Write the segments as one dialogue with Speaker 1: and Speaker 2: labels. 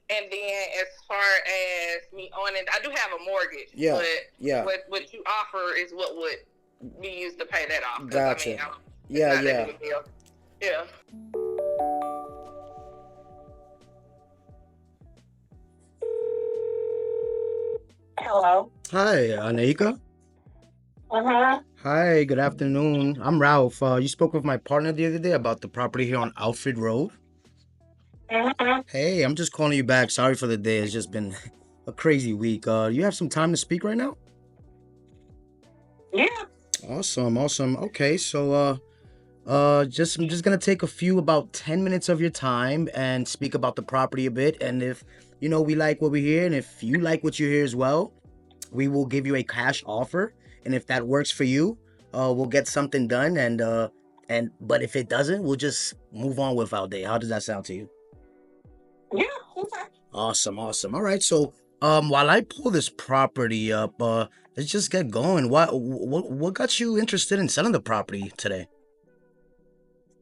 Speaker 1: And then as far as me owning, I do have a mortgage,
Speaker 2: Yeah,
Speaker 1: but
Speaker 2: yeah.
Speaker 1: what you offer is what would be used to pay that off. Because I mean,
Speaker 2: Gotcha.
Speaker 1: it's
Speaker 2: Yeah,
Speaker 1: not that
Speaker 2: yeah.
Speaker 1: big a deal. Yeah. Hello.
Speaker 2: Hi, Anika.
Speaker 1: Uh-huh.
Speaker 2: Hi, good afternoon. I'm Ralph. You spoke with my partner the other day about the property here on Alfred Road.
Speaker 1: Uh-huh.
Speaker 2: Hey, I'm just calling you back. Sorry for the day. It's just been a crazy week. You have some time to speak right now?
Speaker 1: Yeah.
Speaker 2: Awesome, awesome. Okay, so just I'm just gonna take a few about 10 minutes of your time and speak about the property a bit. And if we like what we hear, and if you like what you hear as well, we will give you a cash offer. And if that works for you, we'll get something done. And but if it doesn't, we'll just move on with our day. How does that sound to you?
Speaker 1: Yeah. Okay.
Speaker 2: Awesome, awesome. All right, so while I pull this property up, let's just get going. What got you interested in selling the property today?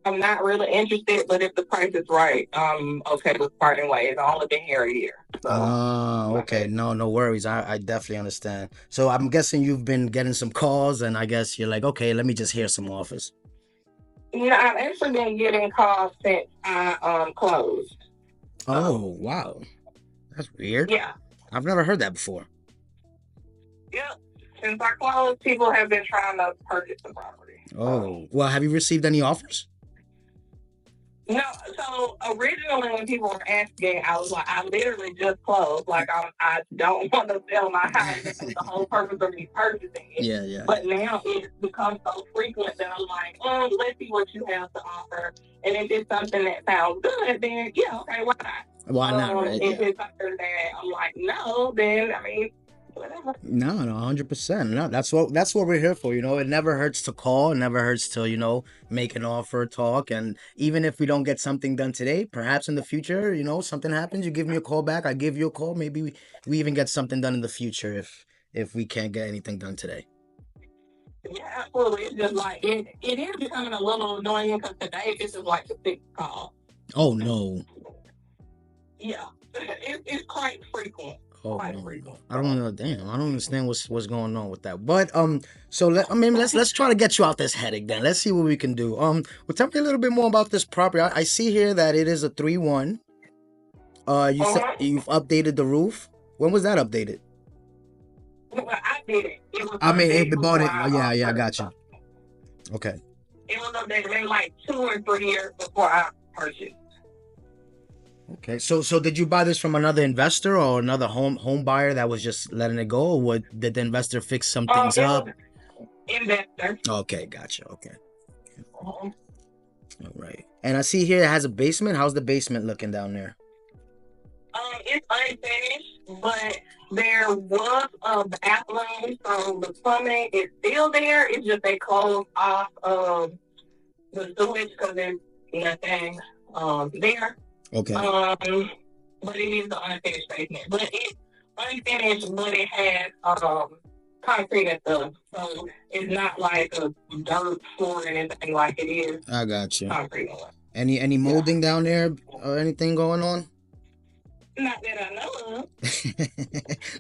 Speaker 1: I'm not really interested, but if the price is right, I'm okay with parting ways. I've only been here a year, so
Speaker 2: Okay.
Speaker 1: nothing.
Speaker 2: No, no worries. I definitely understand. So I'm guessing you've been getting some calls, and I guess you're like, okay, let me just hear some offers.
Speaker 1: I've actually been getting calls since I closed. So
Speaker 2: Oh, wow. That's weird.
Speaker 1: yeah,
Speaker 2: I've never heard that before.
Speaker 1: yeah. Since I closed, people have been trying to purchase the property. So
Speaker 2: Oh, well, have you received any offers?
Speaker 1: no, so originally when people were asking, I was like, I literally just closed. Like I don't want to sell my house. This is the whole purpose of me purchasing it.
Speaker 2: Yeah, yeah,
Speaker 1: But now it's become so frequent that I'm like, let's see what you have to offer. And if it's something that sounds good, then yeah, okay, why
Speaker 2: yeah. Why not,
Speaker 1: not?
Speaker 2: right?
Speaker 1: If
Speaker 2: Yeah.
Speaker 1: it's something that I'm like, no, then I mean, whatever.
Speaker 2: No, no, 100%. No, that's what we're here for. It never hurts to call. It never hurts to make an offer, talk, and even if we don't get something done today, perhaps in the future, something happens. You give me a call back. I give you a call. Maybe we even get something done in the future if we can't get anything done today.
Speaker 1: Yeah, absolutely. It's just like it is becoming a little annoying because today this is like the sixth call.
Speaker 2: Oh no.
Speaker 1: Yeah, it's quite frequent.
Speaker 2: Oh
Speaker 1: Quite
Speaker 2: no,
Speaker 1: frequent.
Speaker 2: I don't
Speaker 1: So
Speaker 2: know. Damn, I don't understand what's going on with that. But so I mean, let's try to get you out this headache. Then let's see what we can do. Well, tell me a little bit more about this property. I see here that it is a 3-1. You said
Speaker 1: uh-huh.
Speaker 2: you've updated the roof. When was that updated?
Speaker 1: Well, I did it. It was
Speaker 2: I mean,
Speaker 1: updated
Speaker 2: it bought
Speaker 1: before
Speaker 2: it. Oh,
Speaker 1: I
Speaker 2: yeah, yeah, I got you.
Speaker 1: purchased.
Speaker 2: Okay.
Speaker 1: It was updated maybe like 2 or 3 years before I purchased.
Speaker 2: Okay. So did you buy this from another investor or another home buyer that was just letting it go, or what? Did the investor fix some things
Speaker 1: It
Speaker 2: up?
Speaker 1: was investor.
Speaker 2: Okay, gotcha. Okay.
Speaker 1: Um,
Speaker 2: All right. And I see here it has a basement. How's the basement looking down there?
Speaker 1: it's unfinished, but there was a bathroom, so the plumbing is still there. It's just they closed off the sewage because there's nothing there.
Speaker 2: Okay.
Speaker 1: Um, but it is the unfinished basement. But it's unfinished, but it has concrete and stuff. So it's not like a dirt floor or anything like it is
Speaker 2: I got you.
Speaker 1: concrete.
Speaker 2: Any
Speaker 1: Yeah.
Speaker 2: molding down there or anything going on?
Speaker 1: Not that I know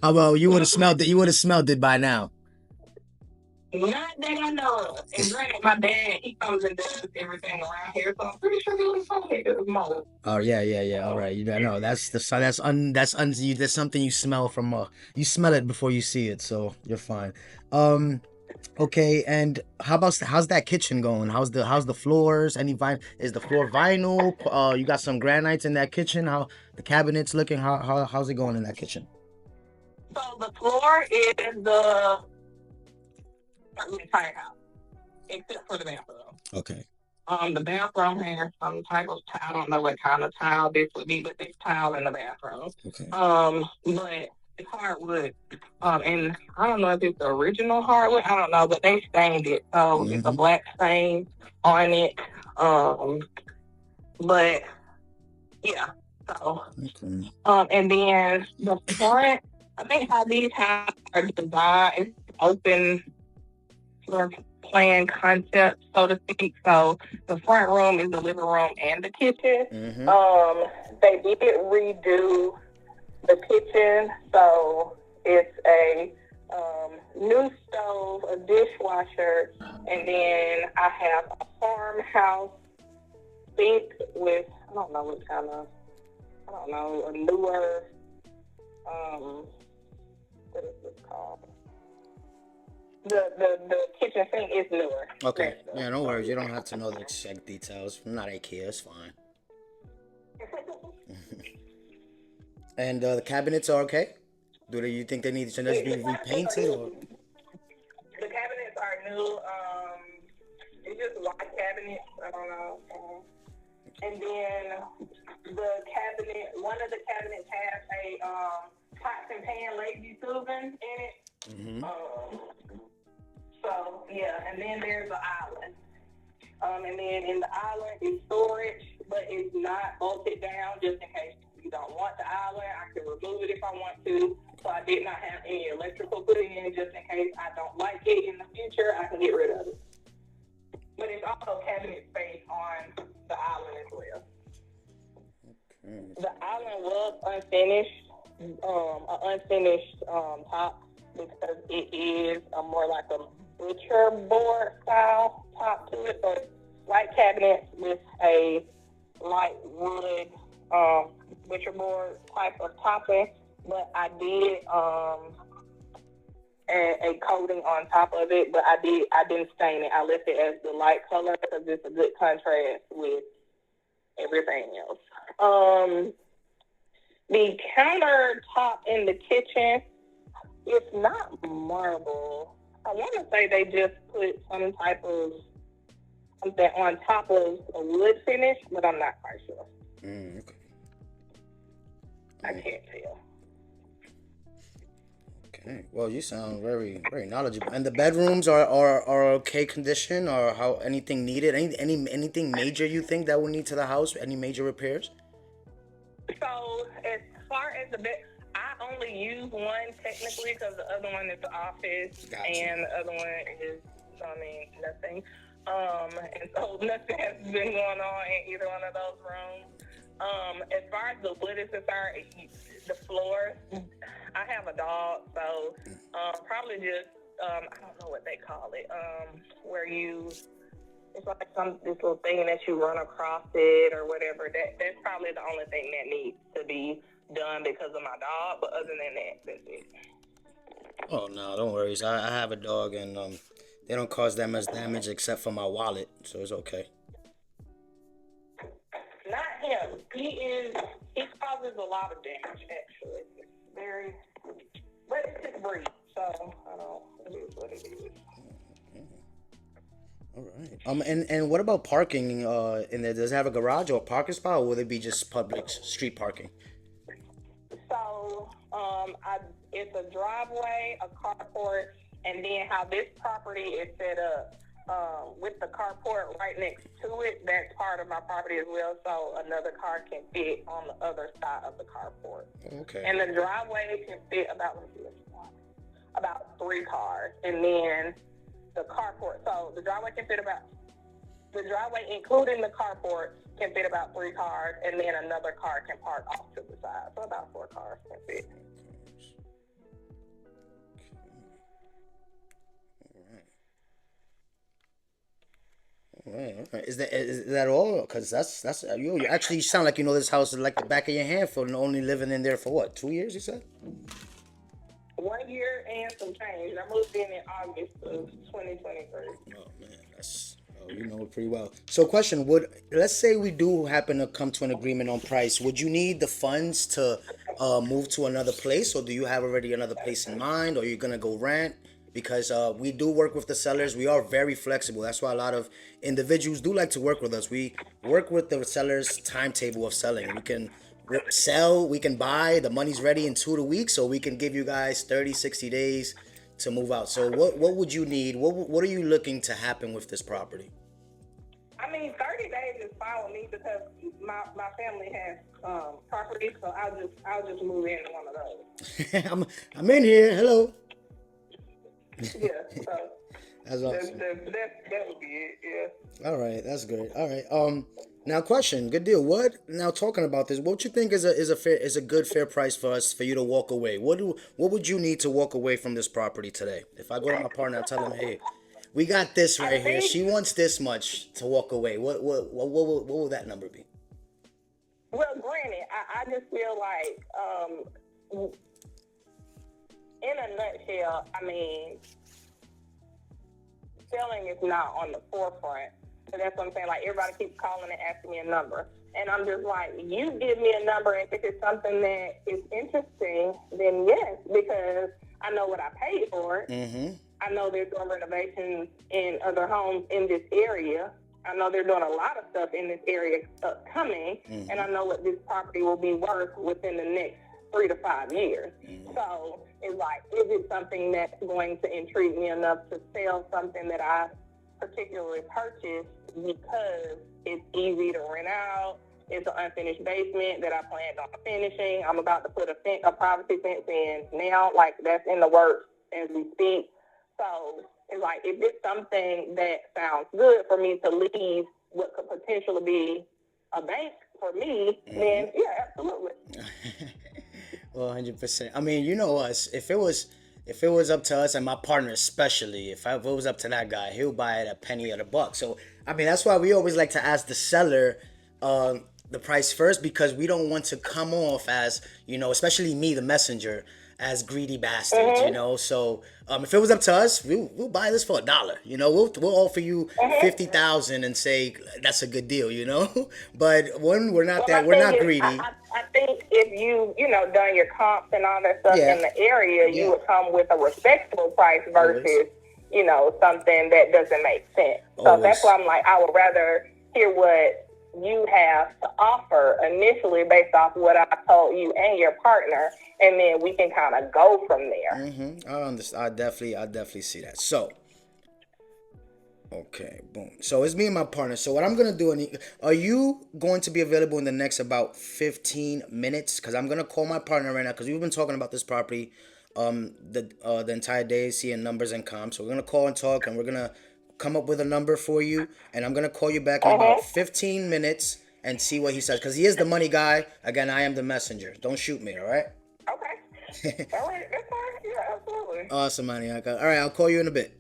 Speaker 2: Oh well, you would have
Speaker 1: of.
Speaker 2: smelled it. You would have smelled it by now.
Speaker 1: Not that I know of. And granted, my dad, he comes and does everything around here, so I'm pretty sure he was home here this mold.
Speaker 2: Oh yeah, yeah, yeah. All
Speaker 1: So,
Speaker 2: right, know that's something you smell from. You smell it before you see it, so you're fine. Um, okay. And how's that kitchen going? How's the floors? Any vinyl? Is the floor vinyl? You got some granites in that kitchen. How the cabinets looking? How's it going in that kitchen?
Speaker 1: so the floor is the entire house, except for the bathroom.
Speaker 2: Okay.
Speaker 1: The bathroom has some type of tile. I don't know what kind of tile this would be, but there's tile in the bathroom.
Speaker 2: Okay.
Speaker 1: But it's hardwood. And I don't know if it's the original hardwood. I don't know, but they stained it, so it's a
Speaker 2: Mm-hmm.
Speaker 1: black stain on it. Um, but yeah. So
Speaker 2: Okay.
Speaker 1: and then the front, I think how these houses are designed is open floor plan concept, so to speak. So the front room is the living room and the kitchen.
Speaker 2: Mm-hmm.
Speaker 1: Um, they did redo. the kitchen. So it's a new stove, a dishwasher, and then I have a farmhouse sink with, I don't know what kind of, I don't know, a newer, what is this called? The kitchen sink is newer.
Speaker 2: Okay. Yeah, no worries. You don't have to know the exact details. I'm not IKEA. It's fine. And the cabinets are okay? You think they need to just be repainted or?
Speaker 1: The cabinets are new. It's just white cabinets. I don't know. And then the cabinet, one of the cabinets has a pots and pan lazy Susan in it.
Speaker 2: Mm-hmm.
Speaker 1: So yeah, and then there's an island. And then in the island is storage, but it's not bolted down just in case you don't want the island. I can remove it if I want to. So I did not have any electrical put in just in case I don't like it in the future. I can get rid of it. But it's also cabinet space on the island as well.
Speaker 2: Okay.
Speaker 1: The island was unfinished, an unfinished top because it is a more like a butcher board style top to it. So light cabinets with a light wood butcher board type of topping. But I did a coating on top of it, but I didn't stain it. I left it as the light color because it's a good contrast with everything else. The countertop in the kitchen, it's not marble. I want to say they just put some type of something on top of a wood finish, but I'm not quite sure.
Speaker 2: Okay.
Speaker 1: I can't tell.
Speaker 2: Okay. Well, you sound very, very knowledgeable. And the bedrooms are okay condition, or how anything needed? Anything major you think that will need to the house? Any major repairs?
Speaker 1: So as far as the bed, I only use one technically because the other one is the office,
Speaker 2: Gotcha.
Speaker 1: and the other one is, nothing. And so nothing has been going on in either one of those rooms. As far as the wood is concerned, the floors, I have a dog, so probably just, I don't know what they call it, where it's like this little thing that you run across it or whatever. That's probably the only thing that needs to be done because of my dog, but other than that, that's it.
Speaker 2: Oh no, don't worry. I have a dog, and they don't cause that much damage except for my wallet, so it's okay.
Speaker 1: Not him. He causes a lot of damage, actually. It's very, but it's his breed, so I don't, it is what it is.
Speaker 2: All right. And what about parking? In there, does it have a garage or a parking spot, or will it be just public street parking?
Speaker 1: So, it's a driveway, a carport, and then how this property is set up. With the carport right next to it, that's part of my property as well, so another car can fit on the other side of the carport.
Speaker 2: Okay.
Speaker 1: And the driveway can fit about 3 cars, and then the carport, so the driveway including the carport can fit about 3 cars, and then another car can park off to the side, so about 4 cars can fit.
Speaker 2: All right. Is that all? Because that's you actually sound like you know this house is like the back of your hand for only living in there for what, 2 years? You said.
Speaker 1: 1 year and some change. I moved in August of 2023.
Speaker 2: Oh man, you know it pretty well. So, question: let's say we do happen to come to an agreement on price? Would you need the funds to move to another place, or do you have already another place in mind, or you're gonna go rent? Because we do work with the sellers. We are very flexible. That's why a lot of individuals do like to work with us. We work with the seller's timetable of selling. We can sell, we can buy, the money's ready in 2 weeks, so we can give you guys 30, 60 days to move out. So what would you need? What are you looking to happen with this property?
Speaker 1: I mean, 30 days is fine with me because my family has property, so I'll just move in one of those.
Speaker 2: I'm in here. Hello.
Speaker 1: Yeah, so
Speaker 2: that's awesome.
Speaker 1: that would be it. Yeah.
Speaker 2: All right, that's great. All right. Now, question, good deal. What now? Talking about this, what you think is a good fair price for us for you to walk away? What would you need to walk away from this property today? If I go to my partner, I tell him, hey, we got this
Speaker 1: I
Speaker 2: right here.
Speaker 1: think,
Speaker 2: She wants this much to walk away. What will that number be?
Speaker 1: well, granted, I just feel like, in a nutshell, I mean, selling is not on the forefront. So that's what I'm saying. Like, everybody keeps calling and asking me a number. And I'm just like, you give me a number, and if it's something that is interesting, then yes, because I know what I paid for it.
Speaker 2: Mm-hmm.
Speaker 1: I know they're doing renovations in other homes in this area. I know they're doing a lot of stuff in this area upcoming, and I know what this property will be worth within the next 3 to 5 years. So it's like, is it something that's going to intrigue me enough to sell something that I particularly purchased because it's easy to rent out? It's an unfinished basement that I planned on finishing. I'm about to put a privacy fence in now, like that's in the works as we speak. So it's like, if it's something that sounds good for me to leave what could potentially be a bank for me, then yeah, absolutely.
Speaker 2: Well, 100%. I mean, you know us. If it was up to us and my partner especially, if it was up to that guy, he'll buy it a penny or the buck. So I mean, that's why we always like to ask the seller the price first, because we don't want to come off as, especially me, the messenger, as greedy bastards. So if it was up to us, we'll buy this for $1. We'll offer you 50,000 and say that's a good deal. But when we're not
Speaker 1: Well,
Speaker 2: that,
Speaker 1: my
Speaker 2: we're
Speaker 1: thing
Speaker 2: not
Speaker 1: is,
Speaker 2: greedy.
Speaker 1: I think if done your comps and all that stuff
Speaker 2: Yeah.
Speaker 1: in the area,
Speaker 2: Yeah.
Speaker 1: you would come with a respectable price
Speaker 2: Always.
Speaker 1: versus, something that doesn't make sense. So
Speaker 2: Always.
Speaker 1: that's why I'm like, I would rather hear what you have to offer initially based off what I told you and your partner, and then we can kind of go from there.
Speaker 2: I understand. I definitely see that. So, okay, boom. So it's me and my partner. So what I'm gonna do, are you going to be available in the next about 15 minutes? Because I'm gonna call my partner right now, because we've been talking about this property, the entire day, seeing numbers and comps. So we're gonna call and talk, and we're gonna come up with a number for you, and I'm gonna call you back in about 15 minutes and see what he says, because he is the money guy. Again, I am the messenger. Don't shoot me, all right?
Speaker 1: Okay. All right. That's fine. Yeah, absolutely.
Speaker 2: Awesome, Maniaka. All right, I'll call you in a bit.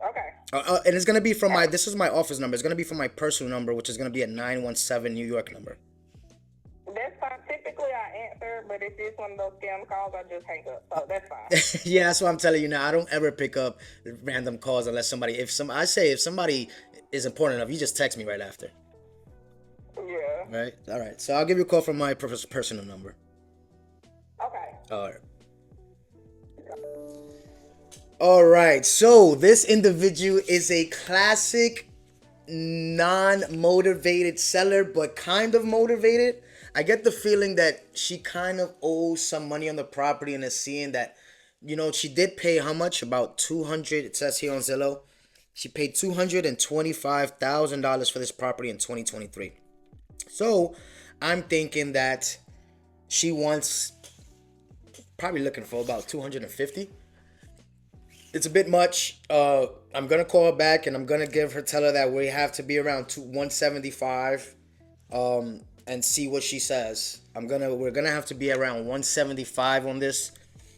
Speaker 1: Okay.
Speaker 2: And it's gonna be from this is my office number. It's gonna be from my personal number, which is gonna be a 917 New York number.
Speaker 1: That's fine. Typically, I answer, but if it's one of those scam calls, I just hang up. So that's fine.
Speaker 2: Yeah, that's what I'm telling you now. I don't ever pick up random calls unless if somebody is important enough, you just text me right after.
Speaker 1: Yeah.
Speaker 2: Right? All right. So I'll give you a call from my personal number.
Speaker 1: Okay.
Speaker 2: All right. All right. So this individual is a classic non-motivated seller, but kind of motivated. I get the feeling that she kind of owes some money on the property and is seeing that, she did pay how much? About 200. It says here on Zillow. She paid $225,000 for this property in 2023. So I'm thinking that she wants, probably looking for about 250. It's a bit much. I'm gonna call her back and I'm gonna tell her that we have to be around 175, and see what she says. We're gonna have to be around 175 on this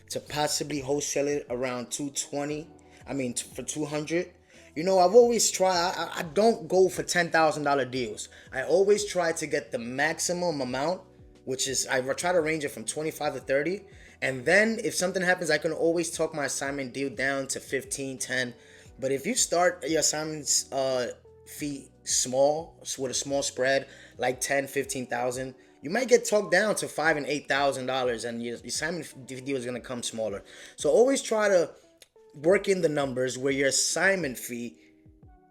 Speaker 2: to possibly wholesale it around 220. I mean, for 200. I've always tried. I don't go for $10,000 deals. I always try to get the maximum amount, which is I try to range it from 25 to 30. And then if something happens, I can always talk my assignment deal down to 15, 10. But if you start your assignments fee small, with a small spread, like 10, 15,000, you might get talked down to $5,000 and $8,000, and your assignment deal is gonna come smaller. So always try to work in the numbers where your assignment fee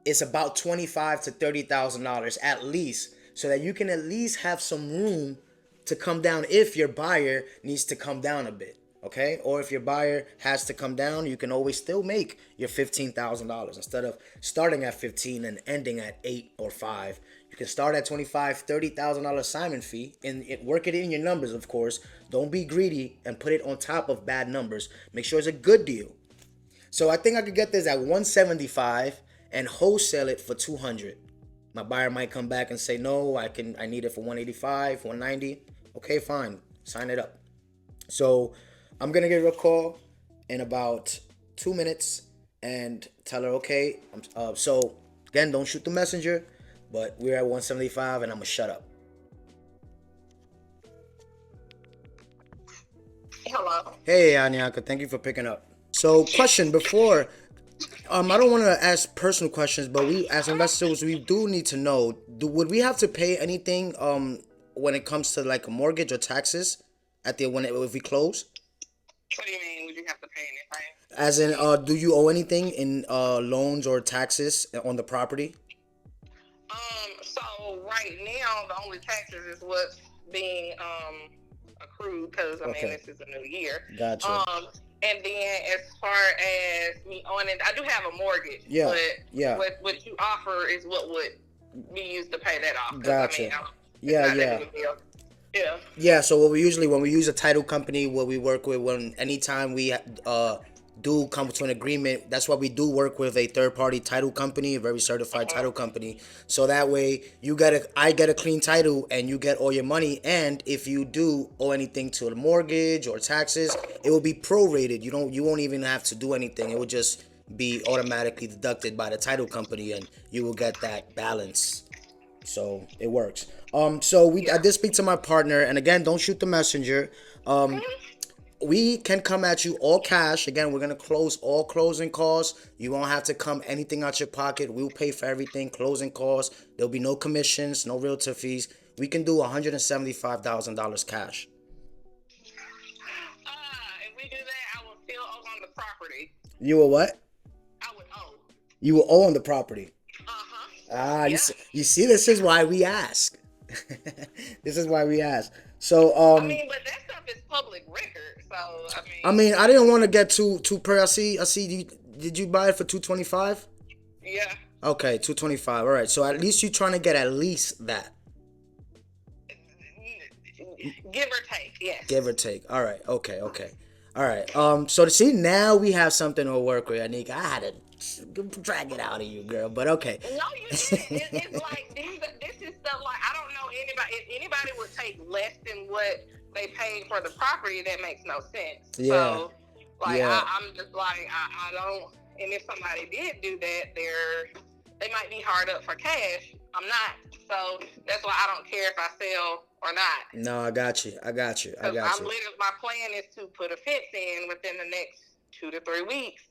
Speaker 2: is about $25,000 to $30,000 at least, so that you can at least have some room to come down if your buyer needs to come down a bit, okay? Or if your buyer has to come down, you can always still make your $15,000 instead of starting at 15 and ending at 8 or 5. You can start at $25,000, $30,000 assignment fee and work it in your numbers, of course. Don't be greedy and put it on top of bad numbers. Make sure it's a good deal. So I think I could get this at 175 and wholesale it for 200. My buyer might come back and say, no, I need it for 185, 190. Okay, fine. Sign it up. So I'm gonna give her a call in about 2 minutes and tell her, okay. So again, don't shoot the messenger, but we're at 175 and I'm gonna shut up.
Speaker 1: Hello.
Speaker 2: Hey, Anyaka, thank you for picking up. So, question before, I don't want to ask personal questions, but we, as investors, we do need to know: would we have to pay anything, when it comes to like a mortgage or taxes at the if we close?
Speaker 1: What do you mean? Would you have to pay anything?
Speaker 2: As in, do you owe anything in loans or taxes on the property?
Speaker 1: So right now, the only taxes is what's being accrued because I mean this is a new year.
Speaker 2: Gotcha.
Speaker 1: And then as far as me on it, I do have a mortgage.
Speaker 2: Yeah.
Speaker 1: But what you offer is what would be used to pay that off.
Speaker 2: Gotcha.
Speaker 1: I mean,
Speaker 2: Yeah. Yeah. So what we usually, when we use a title company, what we work with, when anytime we do come to an agreement, that's why we do work with a third party title company, a very certified title company. So that way I get a clean title and you get all your money. And if you do owe anything to the mortgage or taxes, it will be prorated. You won't even have to do anything. It will just be automatically deducted by the title company and you will get that balance. So it works. I did speak to my partner, and again, don't shoot the messenger. We can come at you all cash. Again, we're gonna close all closing costs. You won't have to come anything out your pocket. We'll pay for everything, closing costs. There'll be no commissions, no realtor fees. We can do $175,000 cash.
Speaker 1: If we do that, I will still owe on the property.
Speaker 2: You will what?
Speaker 1: I would owe.
Speaker 2: You will owe on the property.
Speaker 1: Yeah.
Speaker 2: You see, this is why we ask. This is why we ask. So,
Speaker 1: I mean, but that stuff is public record. So,
Speaker 2: I didn't want to get too per. I see. Did you buy it for 225?
Speaker 1: Yeah.
Speaker 2: Okay, 225. All right. So at least you're trying to get at least that.
Speaker 1: Give or take. Yes.
Speaker 2: Give or take. All right. Okay. All right. So to see, now we have something to work with, Anika. I had to drag it out of you, girl. But okay.
Speaker 1: No, you didn't. It's like this is stuff like I don't know anybody. If anybody would take less than what they paid for the property, that makes no sense.
Speaker 2: Yeah.
Speaker 1: So, like I'm just like I don't. And if somebody did do that, they might be hard up for cash. I'm not. So that's why I don't care if I sell or not.
Speaker 2: No, I got you.
Speaker 1: My plan is to put a fence in within the next 2 to 3 weeks.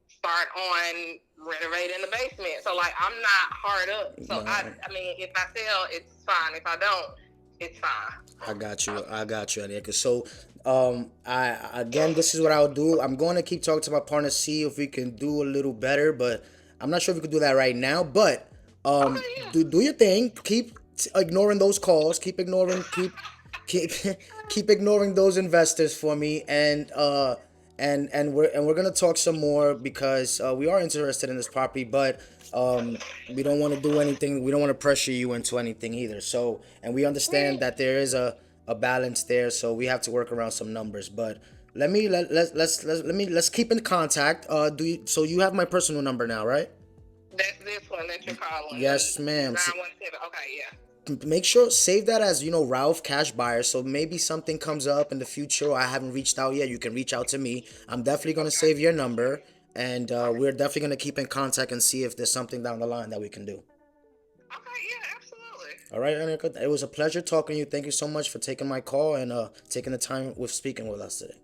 Speaker 1: Start on renovating the basement. So like I'm not hard up. So no. I mean, if I sell, it's fine. If I don't, it's fine.
Speaker 2: I got you, Anika. So this is what I'll do. I'm going to keep talking to my partner, see if we can do a little better, but I'm not sure if we can do that right now. But do your thing. Keep ignoring those calls. Keep ignoring those investors for me, and we're gonna talk some more because we are interested in this property, but we don't want to do anything. We don't want to pressure you into anything either. So, and we understand that there is a balance there, so we have to work around some numbers. But let's keep in contact. So you have my personal number now, right?
Speaker 1: That's this one that you're calling.
Speaker 2: Yes, ma'am.
Speaker 1: 917. Okay, yeah.
Speaker 2: Make sure save that as Ralph Cash Buyer. So maybe something comes up in the future. I haven't reached out yet. You can reach out to me. I'm definitely gonna save your number, and we're definitely gonna keep in contact and see if there's something down the line that we can do.
Speaker 1: Okay, yeah, absolutely.
Speaker 2: All right, Anika. It was a pleasure talking to you. Thank you so much for taking my call and taking the time with speaking with us today.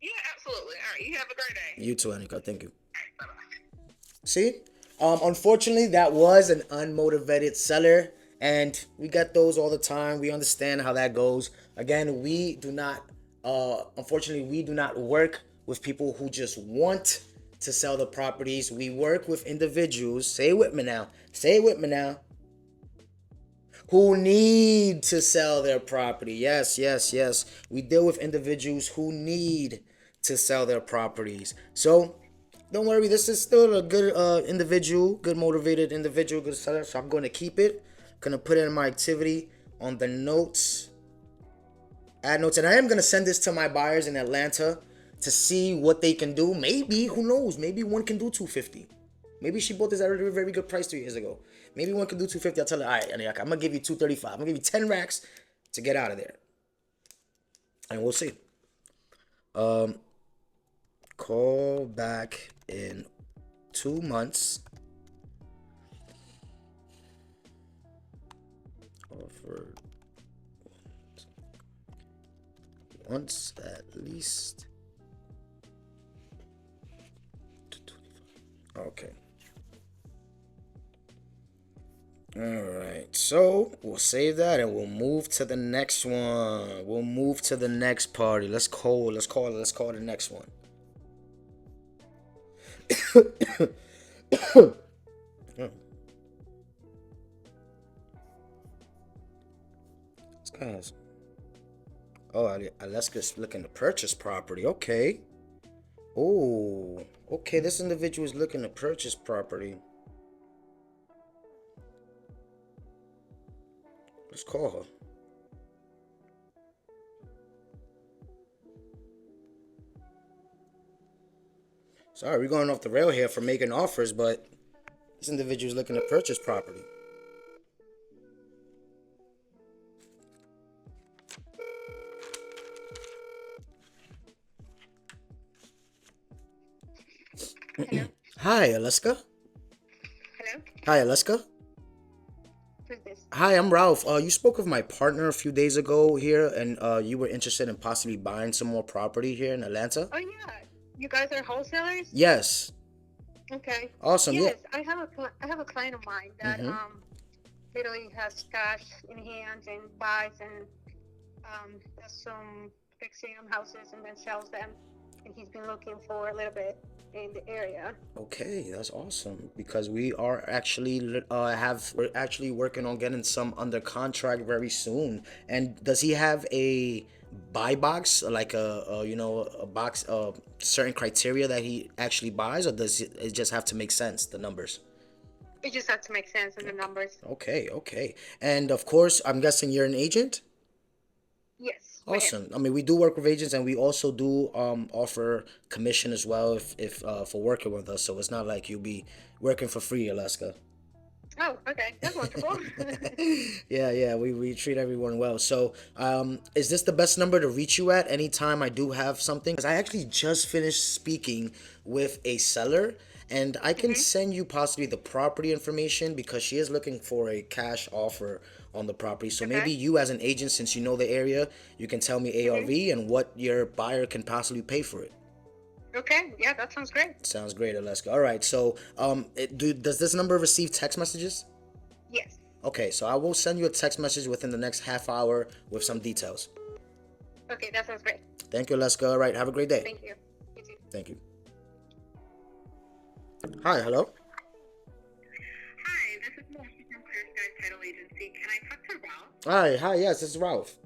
Speaker 1: Yeah, absolutely. All right, you have a great day.
Speaker 2: You too, Anika. Thank you.
Speaker 1: All right, bye-bye.
Speaker 2: See, unfortunately, that was an unmotivated seller. And we get those all the time. We understand how that goes. Again, we do not, unfortunately, we do not work with people who just want to sell the properties. We work with individuals, say it with me now, who need to sell their property. Yes. We deal with individuals who need to sell their properties. So don't worry, this is still a good individual, good motivated individual, good seller. So I'm going to keep it. Gonna put it in my activity on the notes, add notes, and I am gonna send this to my buyers in Atlanta to see what they can do. Maybe, who knows, maybe one can do 250. Maybe she bought this at a very good price 3 years ago. Maybe one could do 250. I'll tell her, all right, Aniaka, I'm gonna give you 235. I'm gonna give you 10 racks to get out of there, and we'll see. Call back in 2 months. Offered once at least. Okay. All right. So we'll save that and we'll move to the next one. We'll move to the next party. Let's call the next one. This guy's. Oh, Alaska's looking to purchase property. Okay. Oh, okay. This individual is looking to purchase property. Let's call her. Sorry, we're going off the rail here for making offers, but this individual is looking to purchase property.
Speaker 3: Hello.
Speaker 2: Hi, Alaska.
Speaker 3: Hello.
Speaker 2: Hi, Alaska.
Speaker 3: Who's this?
Speaker 2: Hi, I'm Ralph. You spoke with my partner a few days ago here, and you were interested in possibly buying some more property here in Atlanta.
Speaker 3: Oh yeah, you guys are wholesalers.
Speaker 2: Yes.
Speaker 3: Okay.
Speaker 2: Awesome.
Speaker 3: Yes, I have a client of mine that
Speaker 2: Mhm.
Speaker 3: literally has cash in hand and buys and does some fixing on houses and then sells them, and he's been looking for a little bit in the area.
Speaker 2: Okay, that's awesome because we're actually working on getting some under contract very soon. And does he have a buy box, like a box certain criteria that he actually buys, or does it just have to make sense, the numbers?
Speaker 3: It just has to make sense in the numbers.
Speaker 2: Okay. And of course, I'm guessing you're an agent?
Speaker 3: Yes, with him.
Speaker 2: Awesome. I mean, we do work with agents, and we also do offer commission as well if for working with us. So it's not like you'll be working for free, Alaska.
Speaker 3: Oh, okay, that's wonderful.
Speaker 2: Yeah, we treat everyone well. So, is this the best number to reach you at anytime I do have something? Because I actually just finished speaking with a seller, and I can
Speaker 3: Mhm.
Speaker 2: send you possibly the property information because she is looking for a cash offer on the property. So maybe
Speaker 3: Okay.
Speaker 2: you, as an agent, since you know the area, you can tell me
Speaker 3: Mhm.
Speaker 2: ARV and what your buyer can possibly pay for it.
Speaker 3: Okay. Yeah, that sounds great.
Speaker 2: Sounds great, Alaska. All right. So, does this number receive text messages?
Speaker 3: Yes.
Speaker 2: Okay, so I will send you a text message within the next half hour with some details.
Speaker 3: Okay, that sounds great.
Speaker 2: Thank you, Alaska. All right, have a great day.
Speaker 3: Thank you. You too.
Speaker 2: Thank you. Hi, hello.
Speaker 3: Hi, this is Melissa from Clear Skies Title Agency. Can I talk to Ralph?
Speaker 2: Hi, yes, this is Ralph.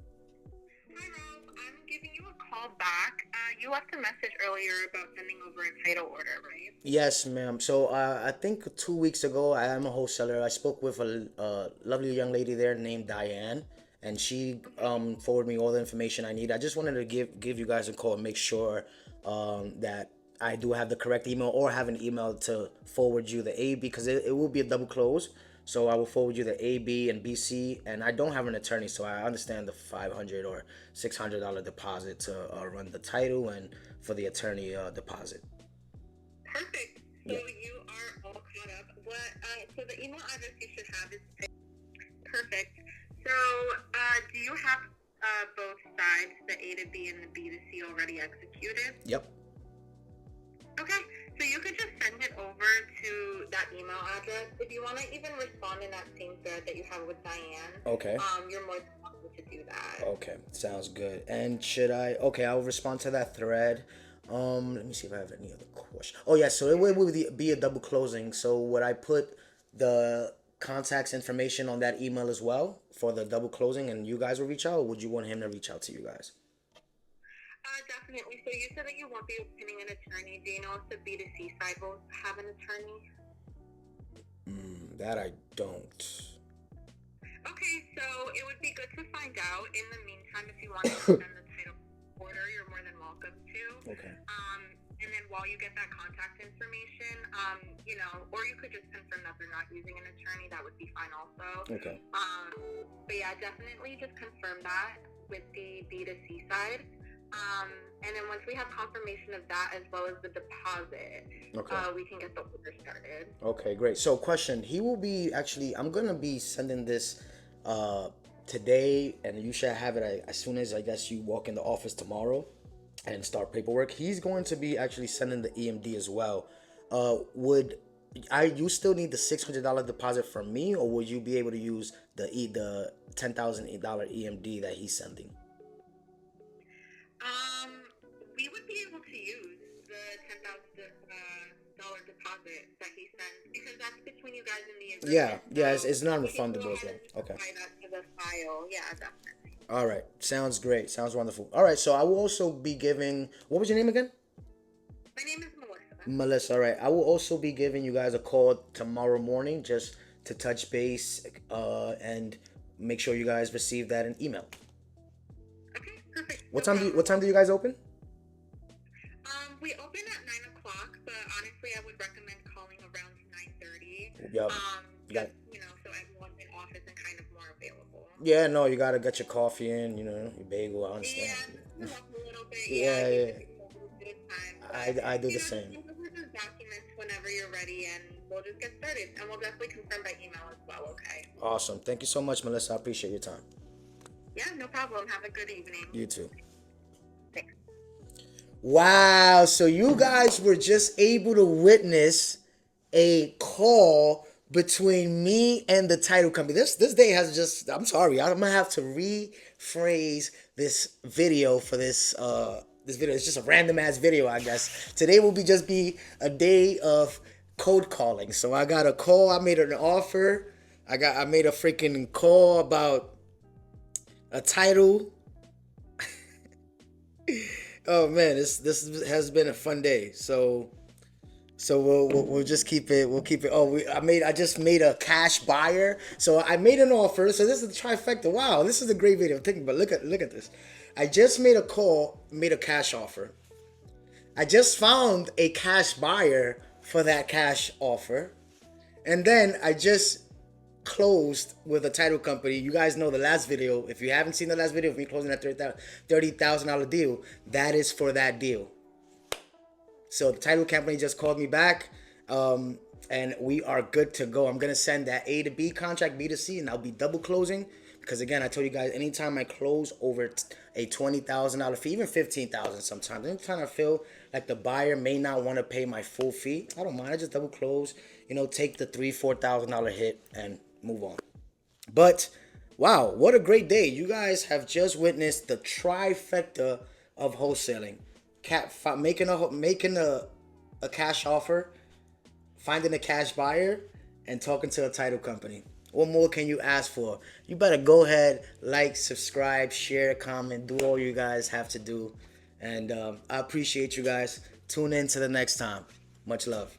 Speaker 3: Hi, Ralph. I'm giving you a call back. You left a message earlier about sending over a title order, right?
Speaker 2: Yes, ma'am. So I think 2 weeks ago, I am a wholesaler. I spoke with a lovely young lady there named Diane, and she forwarded me all the information I need. I just wanted to give you guys a call and make sure that I do have the correct email or have an email to forward you the A because it will be a double close. So I will forward you the A, B, and BC, and I don't have an attorney, so I understand the $500 or $600 deposit to run the title and for the attorney deposit.
Speaker 3: Perfect. So
Speaker 2: Yeah.
Speaker 3: you are all caught up. So the email address you should have is perfect. So do you have both sides, the A to B and the B to C, already executed?
Speaker 2: Yep.
Speaker 3: Okay, so you could just send it over to that email address. If you want to even respond in that same thread that you have with Diane,
Speaker 2: Okay.
Speaker 3: you're more than welcome to do that.
Speaker 2: Okay. Sounds good. And should I? Okay, I'll respond to that thread. Let me see if I have any other question. Oh yeah, so it would be a double closing. So would I put the contacts information on that email as well for the double closing, and you guys will reach out, or would you want him to reach out to you guys?
Speaker 3: Definitely. So you said that you won't be obtaining an attorney. Do you know if the B2C side will have an attorney?
Speaker 2: That I don't.
Speaker 3: Okay, so it would be good to find out. In the meantime, if you want to send the title order, you're more than welcome to.
Speaker 2: Okay.
Speaker 3: And then while you get that contact information, you know, or you could just confirm that they're not using an attorney. That would be fine also.
Speaker 2: Okay.
Speaker 3: But yeah, definitely just confirm that with the B2C side. And then once we have confirmation of that as well as the deposit, we can get the order started.
Speaker 2: Okay, great. So question, he will be actually, I'm going to be sending this today, and you should have it as soon as, I guess, you walk in the office tomorrow and start paperwork. He's going to be actually sending the EMD as well. You still need the $600 deposit from me, or would you be able to use the $10,000 EMD that he's sending?
Speaker 3: We would be able to use the $10,000 deposit that he sends because that's between you guys and the agreement.
Speaker 2: Yeah, it's non-refundable as well. Okay.
Speaker 3: That to the file. Yeah, definitely.
Speaker 2: All right, sounds great. Sounds wonderful. All right, so I will also be giving. What was your name again?
Speaker 3: My name is Melissa.
Speaker 2: Melissa. All right, I will also be giving you guys a call tomorrow morning just to touch base and make sure you guys receive that in email.
Speaker 3: Okay, perfect.
Speaker 2: What time do you guys open?
Speaker 3: We open at 9 o'clock, but honestly, I would recommend calling around 9:30.
Speaker 2: Yep.
Speaker 3: You know, so everyone's in office and kind of more available.
Speaker 2: Yeah, no, you gotta get your coffee in, you know, your bagel. I understand.
Speaker 3: Yeah, just a little bit.
Speaker 2: Yeah. I do the same.
Speaker 3: Send over those documents whenever you're ready, and we'll just get started. And we'll definitely confirm by email as well. Okay.
Speaker 2: Awesome. Thank you so much, Melissa. I appreciate your time.
Speaker 3: Yeah, no problem. Have a good evening.
Speaker 2: You too.
Speaker 3: Thanks.
Speaker 2: Wow, so you guys were just able to witness a call between me and the title company. This day has just, I'm sorry, I'm gonna have to rephrase this video for this video. It's just a random ass video, I guess. Today will just be a day of cold calling. So I got a call, I made an offer. I made a freaking call about a title. Oh man, this has been a fun day. So we'll just keep it. We'll keep it. I just made a cash buyer. So I made an offer. So this is the trifecta. Wow, this is a great video. Think, but look at this. I just made a call, made a cash offer. I just found a cash buyer for that cash offer, and then I just closed with a title company. You guys know the last video. If you haven't seen the last video of me closing that $30,000 deal, that is for that deal. So the title company just called me back, and we are good to go. I'm gonna send that A to B contract, B to C, and I'll be double closing because again, I told you guys, anytime I close over a $20,000 fee, even $15,000 sometimes, anytime I feel like the buyer may not want to pay my full fee, I don't mind. I just double close, take the $3,000-$4,000 hit and move on. But wow, what a great day. You guys have just witnessed the trifecta of wholesaling. Making a cash offer, finding a cash buyer, and talking to a title company. What more can you ask for? You better go ahead, like, subscribe, share, comment, do all you guys have to do. And I appreciate you guys. Tune in to the next time. Much love.